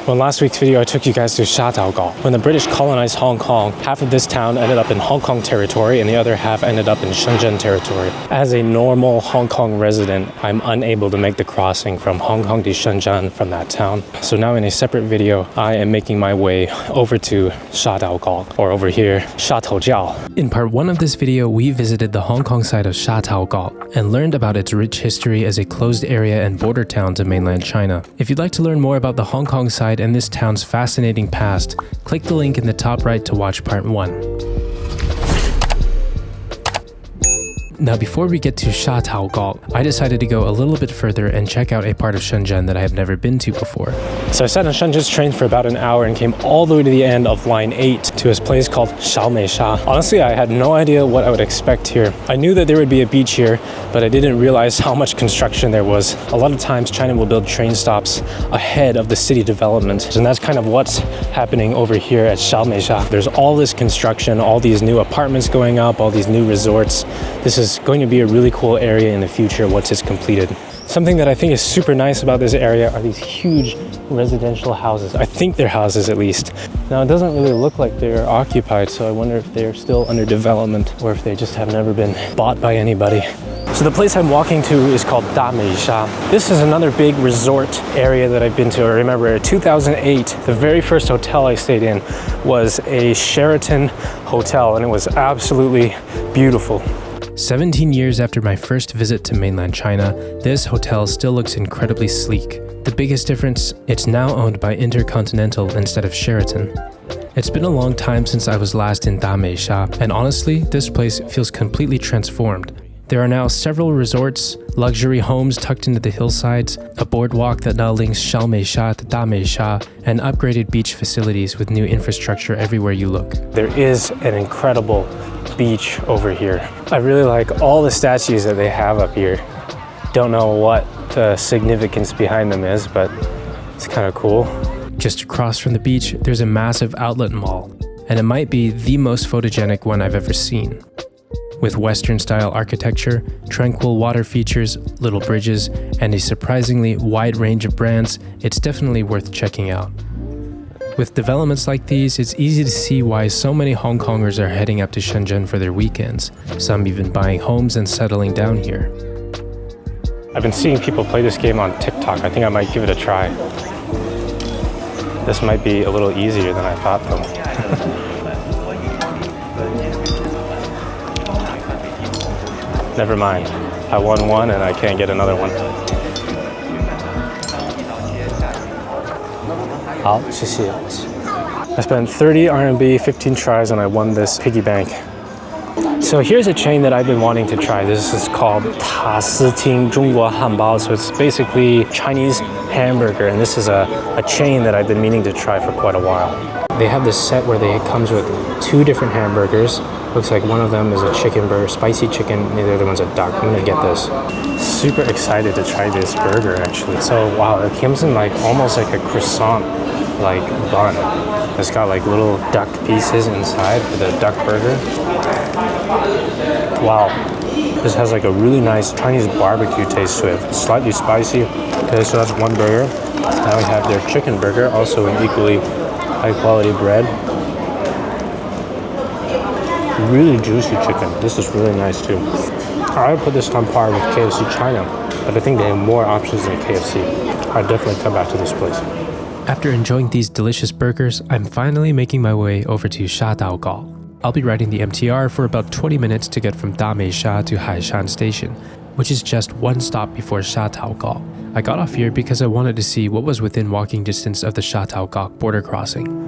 Well, in last week's video, I took you guys to Sha Tau Kok. When the British colonized Hong Kong, half of this town ended up in Hong Kong territory and the other half ended up in Shenzhen territory. As a normal Hong Kong resident, I'm unable to make the crossing from Hong Kong to Shenzhen from that town. So now in a separate video, I am making my way over to Sha Tau Kok, or over here, Shataugok. In part 1 of this video, we visited the Hong Kong side of Sha Tau Kok and learned about its rich history as a closed area and border town to mainland China. If you'd like to learn more about the Hong Kong side and this town's fascinating past, click the link in the top right to watch part 1. Now before we get to Sha Tau Kok, I decided to go a little bit further and check out a part of Shenzhen that I have never been to before. So I sat on Shenzhen's train for about an hour and came all the way to the end of line 8 to a place called XiaoMeiSha. Honestly, I had no idea what I would expect here. I knew that there would be a beach here, but I didn't realize how much construction there was. A lot of times China will build train stops ahead of the city development, and that's kind of what's happening over here at XiaoMeiSha. There's all this construction, all these new apartments going up, all these new resorts. This is going to be a really cool area in the future once it's completed. Something that I think is super nice about this area are these huge residential houses. I think they're houses at least. Now it doesn't really look like they're occupied, so I wonder if they're still under development or if they just have never been bought by anybody. So the place I'm walking to is called DaMeiSha. This is another big resort area that I've been to. I remember in 2008, the very first hotel I stayed in was a Sheraton hotel, and it was absolutely beautiful. 17 years after my first visit to mainland China, this hotel still looks incredibly sleek. The biggest difference, it's now owned by Intercontinental instead of Sheraton. It's been a long time since I was last in DaMeiSha, and honestly, this place feels completely transformed. There are now several resorts, luxury homes tucked into the hillsides, a boardwalk that now links XiaoMeiSha to DaMeiSha, and upgraded beach facilities with new infrastructure everywhere you look. There is an incredible beach over here. I really like all the statues that they have up here. Don't know what the significance behind them is, but it's kind of cool. Just across from the beach, there's a massive outlet mall, and it might be the most photogenic one I've ever seen. With Western-style architecture, tranquil water features, little bridges, and a surprisingly wide range of brands, it's definitely worth checking out. With developments like these, it's easy to see why so many Hong Kongers are heading up to Shenzhen for their weekends, some even buying homes and settling down here. I've been seeing people play this game on TikTok. I think I might give it a try. This might be a little easier than I thought though. Never mind. I won one and I can't get another one. 好，谢谢. I spent 30 RMB, 15 tries, and I won this piggy bank. So here's a chain that I've been wanting to try. This is called 塔斯汀中国汉堡. So it's basically Chinese hamburger, and this is a chain that I've been meaning to try for quite a while. They have this set where it comes with 2 different hamburgers. Looks like one of them is a chicken burger, spicy chicken, and the other one's a duck. I'm gonna get this. Super excited to try this burger actually. So wow, it comes in like almost like a croissant like bun. It's got like little duck pieces inside for the duck burger. Wow, this has like a really nice Chinese barbecue taste to it. It's slightly spicy. Okay, so that's one burger. Now we have their chicken burger, also in equally high quality bread. Really juicy chicken. This is really nice too. I would put this on par with KFC China, but I think they have more options than KFC. I'd definitely come back to this place. After enjoying these delicious burgers, I'm finally making my way over to Sha Tau Kok. I'll be riding the MTR for about 20 minutes to get from DaMeiSha to Haishan Station, which is just one stop before Sha Tau Kok. I got off here because I wanted to see what was within walking distance of the Sha Tau Kok border crossing.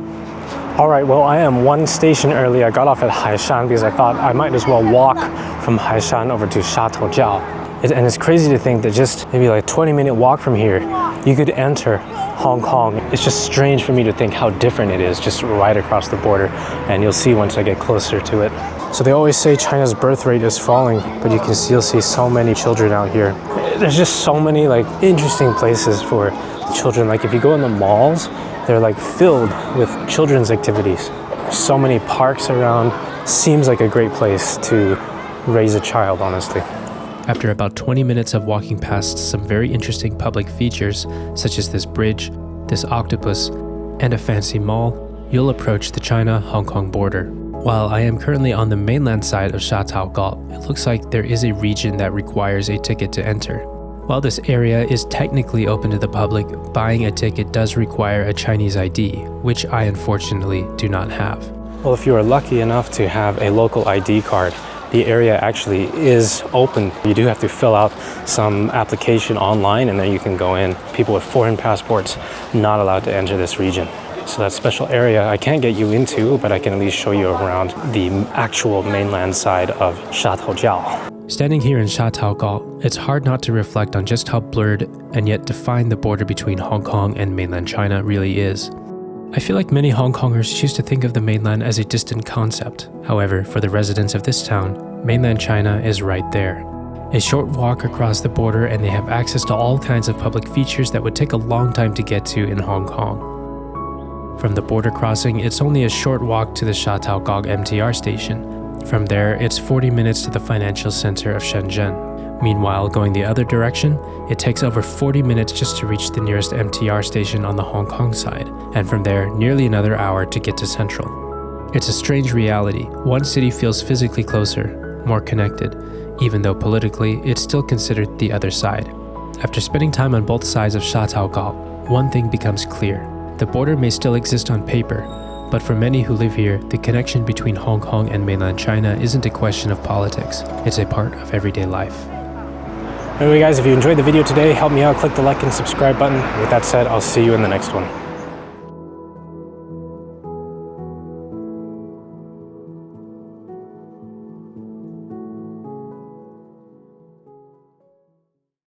Alright, well I am one station early. I got off at Haishan because I thought I might as well walk from Haishan over to Shataugok. And it's crazy to think that just maybe like a 20-minute walk from here, you could enter Hong Kong. It's just strange for me to think how different it is just right across the border, and you'll see once I get closer to it. So they always say China's birth rate is falling, but you can still see so many children out here. There's just so many like interesting places for children. Like if you go in the malls, they're like filled with children's activities. There's so many parks around. Seems like a great place to raise a child, honestly. After about 20 minutes of walking past some very interesting public features, such as this bridge, this octopus, and a fancy mall, you'll approach the China-Hong Kong border. While I am currently on the mainland side of Sha Tau Kok, it looks like there is a region that requires a ticket to enter. While this area is technically open to the public, buying a ticket does require a Chinese ID, which I unfortunately do not have. Well, if you are lucky enough to have a local ID card, the area actually is open. You do have to fill out some application online and then you can go in. People with foreign passports not allowed to enter this region. So that special area I can't get you into, but I can at least show you around the actual mainland side of Shataugok. Standing here in Sha Tau Kok, it's hard not to reflect on just how blurred and yet defined the border between Hong Kong and mainland China really is. I feel like many Hong Kongers choose to think of the mainland as a distant concept. However, for the residents of this town, mainland China is right there. A short walk across the border and they have access to all kinds of public features that would take a long time to get to in Hong Kong. From the border crossing, it's only a short walk to the Shataugok MTR station. From there, it's 40 minutes to the financial center of Shenzhen. Meanwhile, going the other direction, it takes over 40 minutes just to reach the nearest MTR station on the Hong Kong side, and from there, nearly another hour to get to Central. It's a strange reality. One city feels physically closer, more connected, even though politically, it's still considered the other side. After spending time on both sides of Sha Tau Kok, one thing becomes clear. The border may still exist on paper, but for many who live here, the connection between Hong Kong and mainland China isn't a question of politics. It's a part of everyday life. Anyway guys, if you enjoyed the video today, help me out, click the like and subscribe button. With that said, I'll see you in the next one.